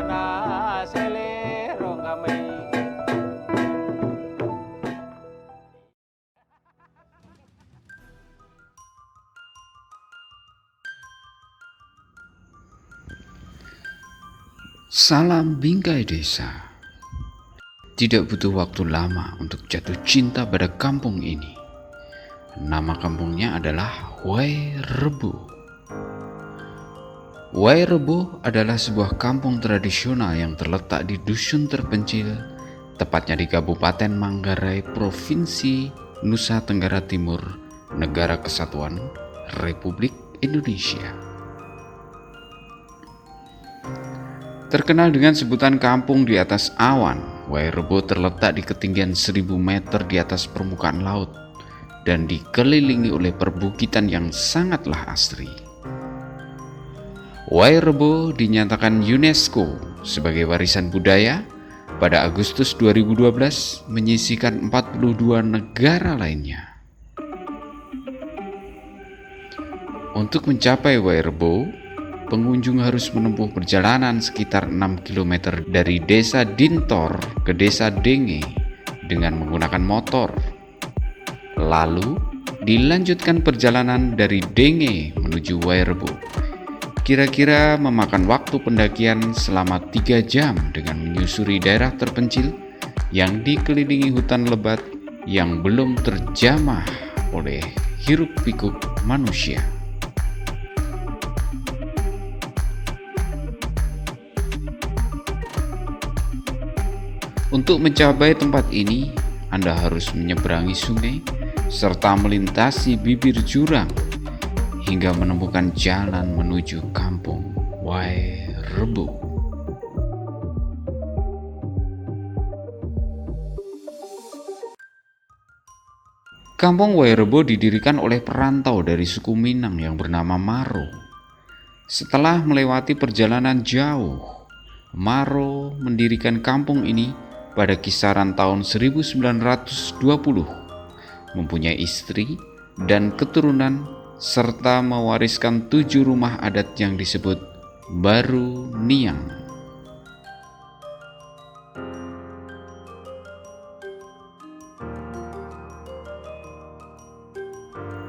na selero ngamay. Salam bingkai desa. Tidak butuh waktu lama untuk jatuh cinta pada kampung ini. Nama kampungnya adalah Wairebo. Wairebo adalah sebuah kampung tradisional yang terletak di dusun terpencil, tepatnya di Kabupaten Manggarai, Provinsi Nusa Tenggara Timur, Negara Kesatuan Republik Indonesia. Terkenal dengan sebutan kampung di atas awan, Wairebo terletak di ketinggian 1000 meter di atas permukaan laut dan dikelilingi oleh perbukitan yang sangatlah asri. Wairebo dinyatakan UNESCO sebagai warisan budaya pada Agustus 2012, menyisihkan 42 negara lainnya. Untuk mencapai Wairebo, pengunjung harus menempuh perjalanan sekitar 6 km dari desa Dintor ke desa Denge dengan menggunakan motor. Lalu dilanjutkan perjalanan dari Denge menuju Wairebo. Kira-kira memakan waktu pendakian selama 3 jam dengan menyusuri daerah terpencil yang dikelilingi hutan lebat yang belum terjamah oleh hiruk-pikuk manusia. Untuk mencapai tempat ini, Anda harus menyeberangi sungai serta melintasi bibir jurang hingga menemukan jalan menuju kampung Wairebo. Kampung Wairebo didirikan oleh perantau dari suku Minang yang bernama Maro. Setelah melewati perjalanan jauh, Maro mendirikan kampung ini pada kisaran tahun 1920, mempunyai istri dan keturunan, serta mewariskan 7 rumah adat yang disebut Baru Niang.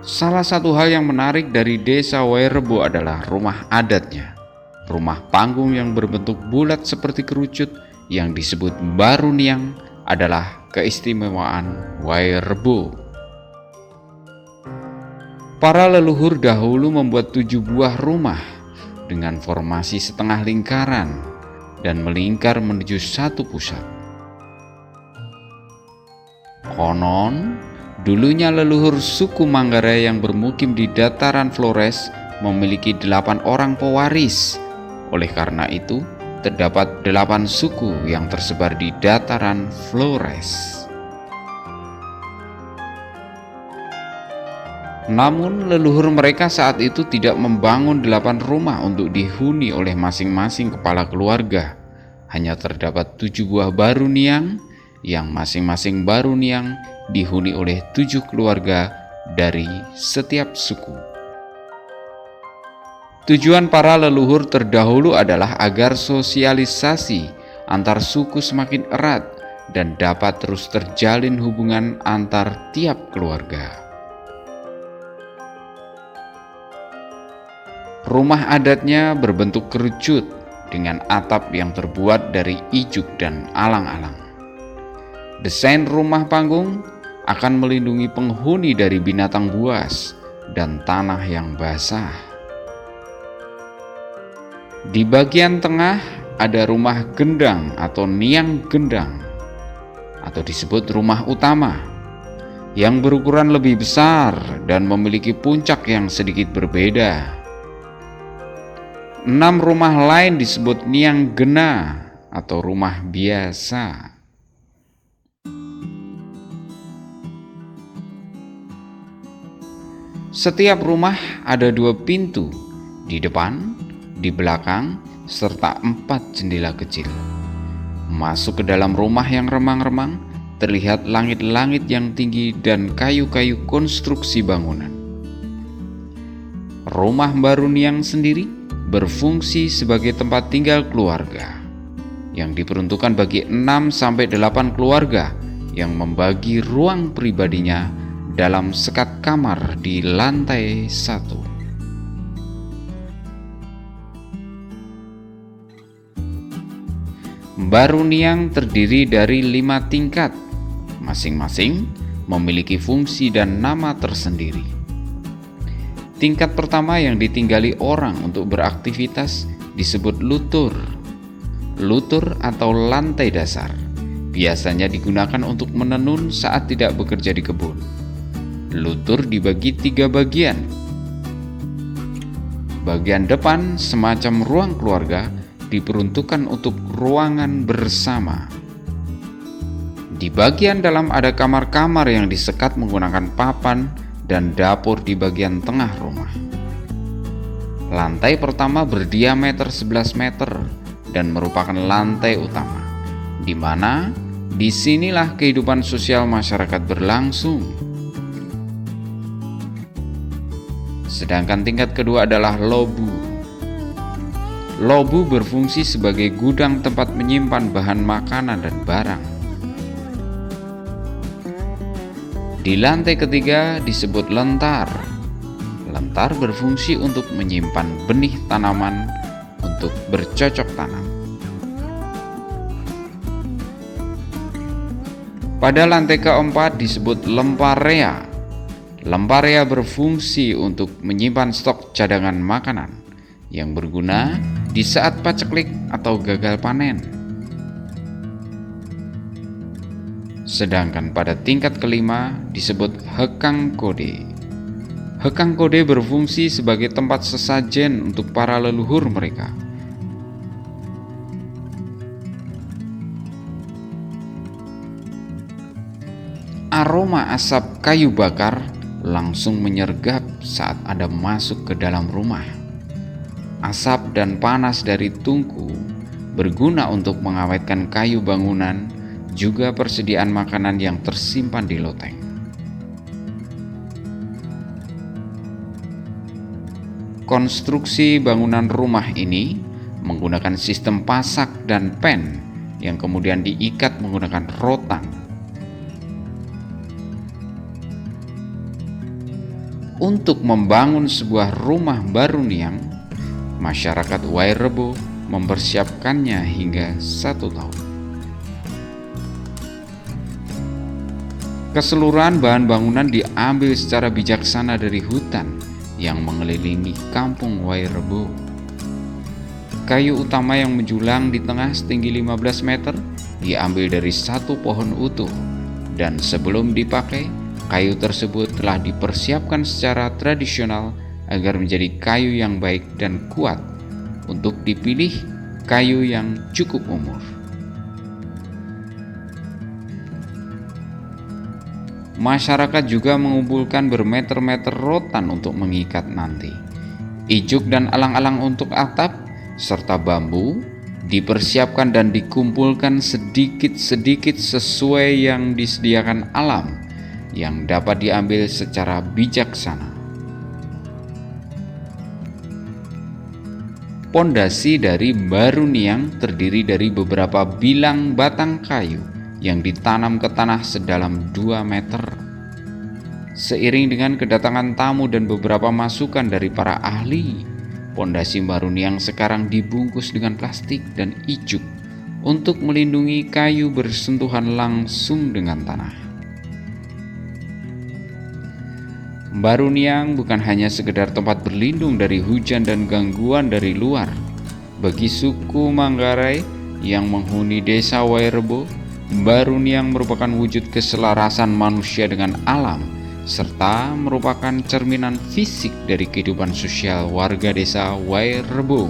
Salah satu hal yang menarik dari desa Wairebo adalah rumah adatnya. Rumah panggung yang berbentuk bulat seperti kerucut yang disebut Baru Niang adalah keistimewaan Wairebo. Para leluhur dahulu membuat 7 buah rumah dengan formasi setengah lingkaran dan melingkar menuju satu pusat. Konon, dulunya leluhur suku Manggarai yang bermukim di dataran Flores memiliki 8 orang pewaris. Oleh karena itu, terdapat 8 suku yang tersebar di dataran Flores. Namun leluhur mereka saat itu tidak membangun 8 rumah untuk dihuni oleh masing-masing kepala keluarga. Hanya terdapat 7 buah Baru Niang yang masing-masing Baru Niang dihuni oleh 7 keluarga dari setiap suku. Tujuan para leluhur terdahulu adalah agar sosialisasi antar suku semakin erat dan dapat terus terjalin hubungan antar tiap keluarga. Rumah adatnya berbentuk kerucut dengan atap yang terbuat dari ijuk dan alang-alang. Desain rumah panggung akan melindungi penghuni dari binatang buas dan tanah yang basah. Di bagian tengah ada rumah gendang atau niang gendang, atau disebut rumah utama, yang berukuran lebih besar dan memiliki puncak yang sedikit berbeda. 6 rumah lain disebut niang gena atau rumah biasa. Setiap rumah ada 2 pintu, di depan, di belakang, serta 4 jendela kecil. Masuk ke dalam rumah yang remang-remang, terlihat langit-langit yang tinggi dan kayu-kayu konstruksi bangunan. Rumah Baru Niang sendiri berfungsi sebagai tempat tinggal keluarga. yang diperuntukkan bagi 6-8 keluarga yang membagi ruang pribadinya dalam sekat kamar di lantai 1. Baruniang terdiri dari 5 tingkat, masing-masing memiliki fungsi dan nama tersendiri. Tingkat pertama yang ditinggali orang untuk beraktivitas disebut lutur. Lutur atau lantai dasar biasanya digunakan untuk menenun saat tidak bekerja di kebun. Lutur dibagi 3 bagian. Bagian depan semacam ruang keluarga diperuntukkan untuk ruangan bersama. Di bagian dalam ada kamar-kamar yang disekat menggunakan papan dan dapur di bagian tengah rumah. Lantai pertama berdiameter 11 meter dan merupakan lantai utama, di mana disinilah kehidupan sosial masyarakat berlangsung. Sedangkan tingkat kedua adalah lobu. Lobu berfungsi sebagai gudang tempat menyimpan bahan makanan dan barang. Di lantai ketiga disebut lentar. Lentar berfungsi untuk menyimpan benih tanaman untuk bercocok tanam. Pada lantai keempat disebut lemparea. Lemparea berfungsi untuk menyimpan stok cadangan makanan yang berguna di saat paceklik atau gagal panen. Sedangkan pada tingkat kelima disebut hekang kode. Hekang kode berfungsi sebagai tempat sesajen untuk para leluhur mereka. Aroma asap kayu bakar langsung menyergap saat Anda masuk ke dalam rumah. Asap dan panas dari tungku berguna untuk mengawetkan kayu bangunan, juga persediaan makanan yang tersimpan di loteng. Konstruksi bangunan rumah ini menggunakan sistem pasak dan pen yang kemudian diikat menggunakan rotan. Untuk membangun sebuah rumah baruniang, masyarakat Wairebo mempersiapkannya hingga 1 tahun. Keseluruhan bahan bangunan diambil secara bijaksana dari hutan yang mengelilingi kampung Wairebo. Kayu utama yang menjulang di tengah setinggi 15 meter diambil dari 1 pohon utuh, dan sebelum dipakai, kayu tersebut telah dipersiapkan secara tradisional agar menjadi kayu yang baik dan kuat untuk dipilih kayu yang cukup umur. Masyarakat juga mengumpulkan bermeter-meter rotan untuk mengikat nanti. Ijuk dan alang-alang untuk atap serta bambu dipersiapkan dan dikumpulkan sedikit-sedikit sesuai yang disediakan alam yang dapat diambil secara bijaksana. Pondasi dari baruniang terdiri dari beberapa bilang batang kayu yang ditanam ke tanah sedalam 2 meter. Seiring dengan kedatangan tamu dan beberapa masukan dari para ahli, pondasi baruniang sekarang dibungkus dengan plastik dan ijuk untuk melindungi kayu bersentuhan langsung dengan tanah. Baruniang bukan hanya sekedar tempat berlindung dari hujan dan gangguan dari luar. Bagi suku Manggarai yang menghuni desa Wairebo, baruniang merupakan wujud keselarasan manusia dengan alam, serta merupakan cerminan fisik dari kehidupan sosial warga desa Wairebo.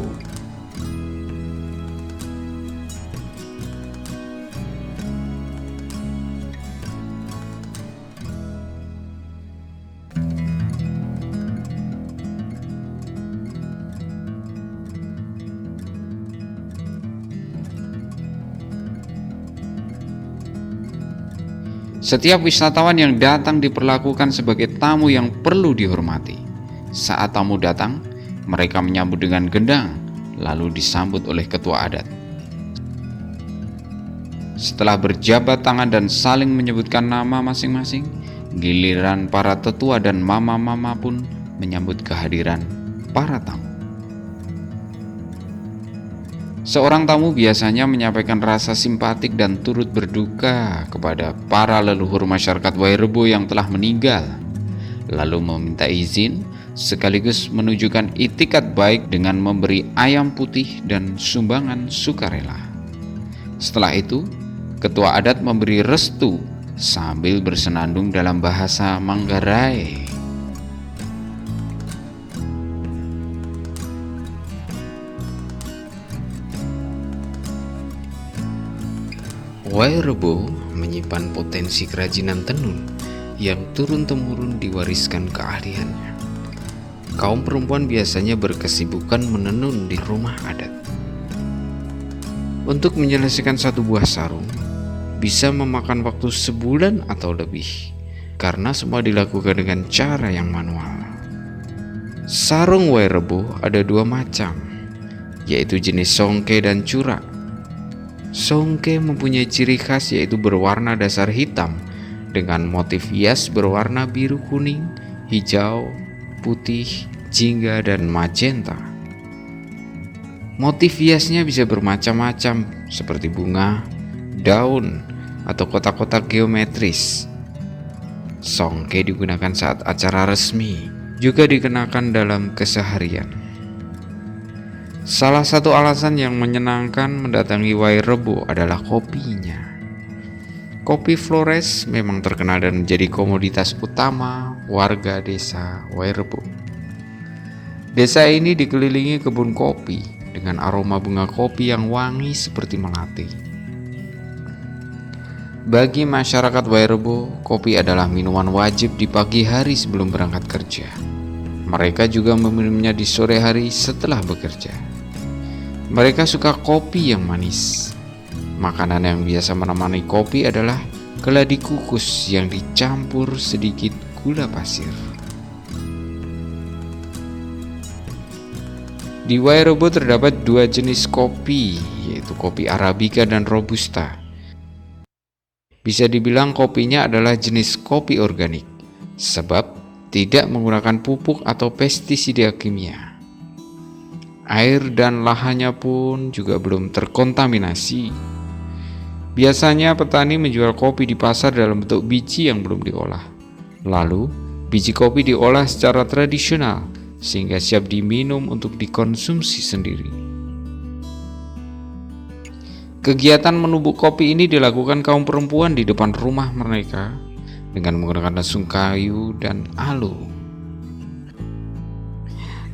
Setiap wisatawan yang datang diperlakukan sebagai tamu yang perlu dihormati. Saat tamu datang, mereka menyambut dengan gendang, lalu disambut oleh ketua adat. Setelah berjabat tangan dan saling menyebutkan nama masing-masing, giliran para tetua dan mama-mama pun menyambut kehadiran para tamu. Seorang tamu biasanya menyampaikan rasa simpatik dan turut berduka kepada para leluhur masyarakat Wairebo yang telah meninggal, lalu meminta izin sekaligus menunjukkan itikat baik dengan memberi ayam putih dan sumbangan sukarela. Setelah itu, ketua adat memberi restu sambil bersenandung dalam bahasa Manggarai. Wairebo menyimpan potensi kerajinan tenun yang turun-temurun diwariskan keahliannya. Kaum perempuan biasanya berkesibukan menenun di rumah adat. Untuk menyelesaikan satu buah sarung bisa memakan waktu sebulan atau lebih, karena semua dilakukan dengan cara yang manual. Sarung Wairebo ada dua macam, yaitu jenis songke dan curak. Songke mempunyai ciri khas yaitu berwarna dasar hitam dengan motif hias berwarna biru, kuning, hijau, putih, jingga, dan magenta. Motif hiasnya bisa bermacam-macam seperti bunga, daun, atau kotak-kotak geometris. Songke digunakan saat acara resmi, juga dikenakan dalam keseharian. Salah satu alasan yang menyenangkan mendatangi Wairebo adalah kopinya. Kopi Flores memang terkenal dan menjadi komoditas utama warga desa Wairebo. Desa ini dikelilingi kebun kopi dengan aroma bunga kopi yang wangi seperti melati. Bagi masyarakat Wairebo, kopi adalah minuman wajib di pagi hari sebelum berangkat kerja. Mereka juga meminumnya di sore hari setelah bekerja. Mereka suka kopi yang manis. Makanan yang biasa menemani kopi adalah keladi kukus yang dicampur sedikit gula pasir. Di Wairebo terdapat dua jenis kopi, yaitu kopi Arabica dan Robusta. Bisa dibilang kopinya adalah jenis kopi organik, sebab tidak menggunakan pupuk atau pestisida kimia. Air dan lahannya pun juga belum terkontaminasi. Biasanya petani menjual kopi di pasar dalam bentuk biji yang belum diolah. Lalu, biji kopi diolah secara tradisional sehingga siap diminum untuk dikonsumsi sendiri. Kegiatan menumbuk kopi ini dilakukan kaum perempuan di depan rumah mereka dengan menggunakan lesung kayu dan alu.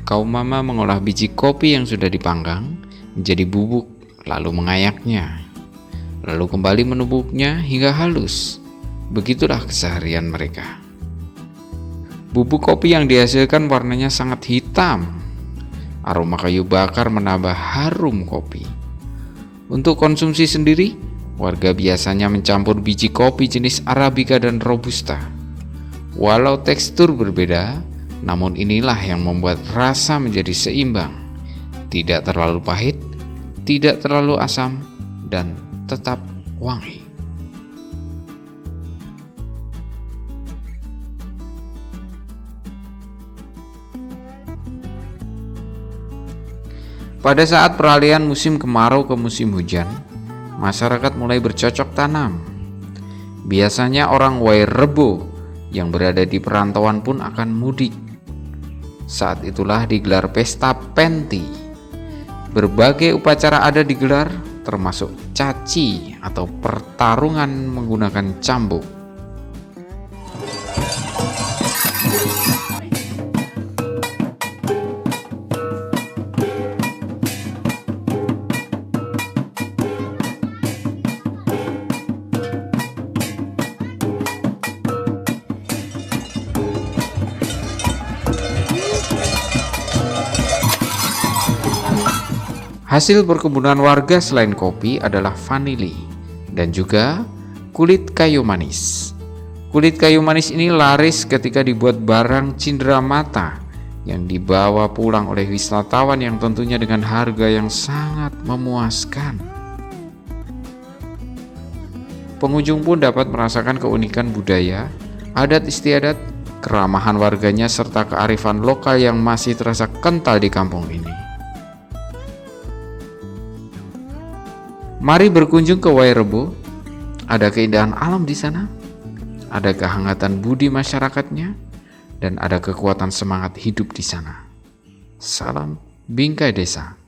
Kaum mama mengolah biji kopi yang sudah dipanggang menjadi bubuk, lalu mengayaknya, lalu kembali menumbuknya hingga halus. Begitulah keseharian mereka. Bubuk kopi yang dihasilkan warnanya sangat hitam. Aroma kayu bakar menambah harum kopi. Untuk konsumsi sendiri, warga biasanya mencampur biji kopi jenis Arabica dan Robusta. Walau tekstur berbeda, namun inilah yang membuat rasa menjadi seimbang, tidak terlalu pahit, tidak terlalu asam, dan tetap wangi. Pada saat peralihan musim kemarau ke musim hujan, masyarakat mulai bercocok tanam. Biasanya orang Wairebo yang berada di perantauan pun akan mudik. Saat itulah digelar pesta penti. Berbagai upacara adat digelar, termasuk caci atau pertarungan menggunakan cambuk. Hasil perkebunan warga selain kopi adalah vanili dan juga kulit kayu manis. Kulit kayu manis ini laris ketika dibuat barang cindera mata yang dibawa pulang oleh wisatawan yang tentunya dengan harga yang sangat memuaskan. Pengunjung pun dapat merasakan keunikan budaya, adat istiadat, keramahan warganya, serta kearifan lokal yang masih terasa kental di kampung ini. Mari berkunjung ke Wairebo. Ada keindahan alam di sana, ada kehangatan budi masyarakatnya, dan ada kekuatan semangat hidup di sana. Salam Bingkai Desa.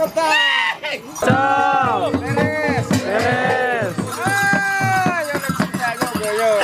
Beres. Ah, yang kita yo yo.